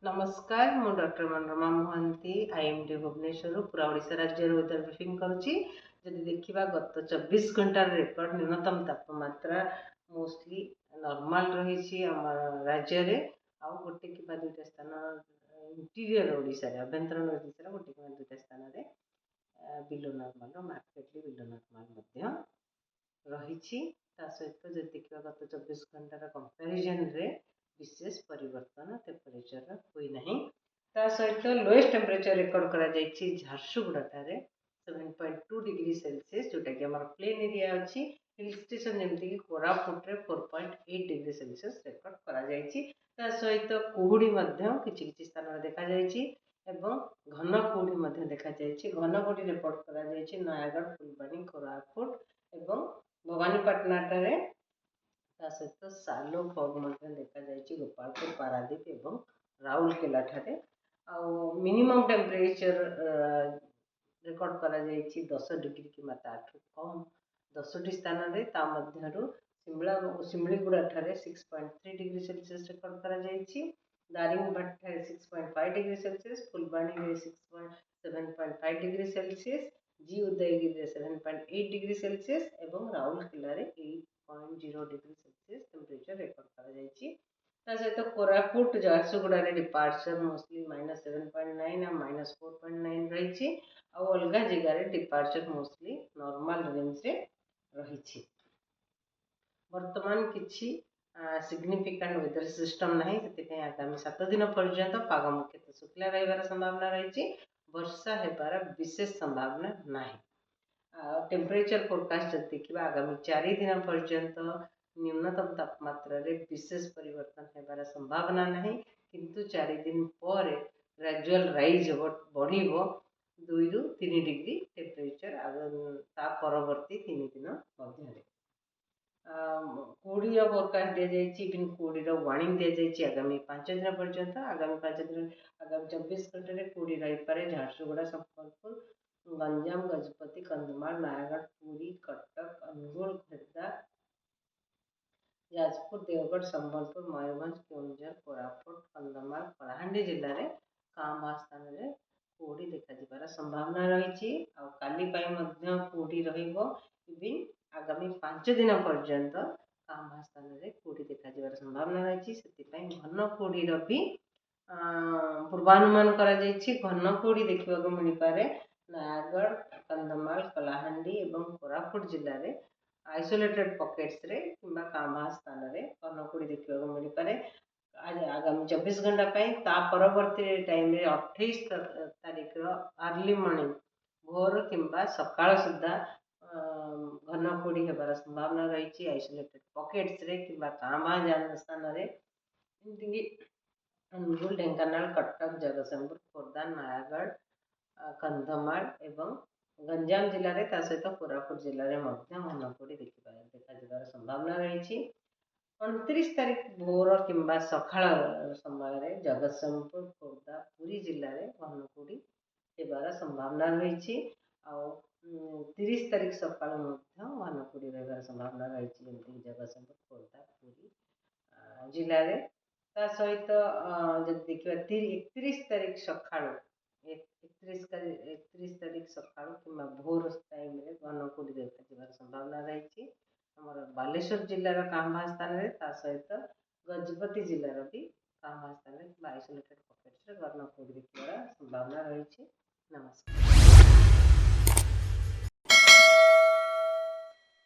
नमस्कार मु doctor Manorama Mohanty IMD Bhubaneswar पूरा ओडिशा राज्य वेदर ब्रीफिंग करुच्ची जदि देखा गत 24 घंटार रेकर्ड न्यूनतम तापमात्रा मोस्टली नॉर्मल रही राज्य रे आउ गोटे कि दुईटा स्थान इंटीरियर ओडिशा रे अभ्यंतरण ओडिशा गोटे कि दुईटा स्थान रे below normal markedly below normal रही सहित जब देखा गत 24 घंटार कंपैरिजन रे विशेष परिवर्तन टेम्परेचर हुई नहीं। ता सहित लोएस्ट टेम्परेचर रिकॉर्ड करा जायछि झारसुगुड़ा ठारे 7.2 डिग्री सेल्सियस जोटा कि हमर प्लेन एरिया अछि हिल स्टेशन जेमति कि कोरापुट रे 4.8 डिग्री सेल्सियस रिकॉर्ड करा जायछि। ता सहित कुहुडी मध्य किछि किछि स्थान रे देखा जायछि एवं घन कुहुडी मध्य देखा जायछि। घन कुहुडी रिपोर्ट करा जायछि नयागढ़ फुलबाणी कोरापुट एवं भवानीपाटना ठारे सहित सालो फग देखा जायछि गोपालपुर पारादीप एवं राउरकेला ठारे मिनिमम टेम्परेचर रिकॉर्ड करा जायछि 10 डिग्री कि ताठू कम 10टी स्थान रे ता मध्यरु सिमलीगुड़ा ठारे 6.3 डिग्री सेल्सियस रिकॉर्ड करा जायछि। दारिंगबाड़ी ठारे 6.5 डिग्री सेल्सियस फुलबाणी रे 7.5 डिग्री सेल्सियस जी उदयगिरी रे 7.8 डिग्री सेल्सियस एवं राउरकेला रे 8.0 डिग्री सेल्सियस टेम्परेचर रिकॉर्ड करा जायछि। सहित कोरापुट झारसुगुड़ा रे डिपार्चर मोस्टली -7.9 और -4.9 रही अलग जगह डिपार्चर मोस्टली नॉर्मल रेंज रे रही। वर्तमान किछि सिग्निफिकेंट वेदर सिस्टम नहीं से आगामी 7 दिन पर्यंत पाग मुख्यतः शुक्ला रही संभावना रही वर्षा हेबार विशेष संभावना नहीं। टेम्परेचर फोरकास्ट देखा आगामी 4 दिन पर्यंत न्यूनतम तापमात्रा रे विशेष परिवर्तन हेबार संभावना नहीं किंतु 4 दिन पर ग्रेजुअल राइज बढ़ 2 रु 3 डिग्री टेम्परेचर ता परवर्ती 3 दिन मध्य कुड़ी फोरकास्ट दि जाइए इवन कुड़ी वार्निंग दि जाइए आगामी 5 दिन पर्यंत आगामी 5 दिन आगामी 24 घंटे कुड़ी रही पारे झारसुगुड़ा संबलपुर गंजाम गजपति कंधमाल नयागढ़ पुरी कटक अनुगुल खोर्धा जाजपुर देवगढ़ संबलपुर मयूरभंज केन्दुझर कोरापुट कंधमाल कलाहांडी जिले में काँ स्थान में कुहुड़ी देखा संभावना रही काली कुहुड़ी रही आगामी 5 दिन पर्यंत काँ स्थान में कुहुड़ी देखा संभावना रही घन कुहुड़ी भी पूर्वानुमान करा घन कुहुड़ी देखा मिल पारे नयागढ़ कंधमाल कलाहांडी एवं कोरापुट जिले में आइसोलेटेड पॉकेट्स रे किंबा कामा स्थान रे घन कुहुड़ी देखा मिल पारे आगामी 24 घंटा ता परवर्ती टाइम रे 28 तारीख अर्ली मॉर्निंग भोर किंबा सकाळ सुद्धा घन कुहुड़ी हेबार संभावना रही आइसोलेटेड पॉकेट्स रे किंबा कामा जान स्थान रे अनुगुल ढेंकानाल कटक जगतसिंहपुर खोर्धा नयागढ़ कंधमाल एवं गंजाम जिले में सहित कोरापुट जिले में घन कुहुड़ी देखा संभावना रही 29 तारीख भोर किंबा सकाळ समय जगतसिंहपुर खोर्धा पुरी जिले में घन कुहुड़ी हेबार संभावना रही 30 तारीख सकाळ घन कुहुड़ी रही संभावना रही जगतसिंहपुर खोर्धा पुरी जिले में सहित जब देखा 31 तारीख सकाळ 31 तारीख सकाळ कि भोर टाइम घन कुहुड़ी देखा संभावना रही बालेश्वर जिलार काँ स्थान सहित गजपति जिलार भी काँ स्थान आइसोलेटेड पॉकेट्स घन कुहुड़ी देखा संभावना रही। नमस्कार।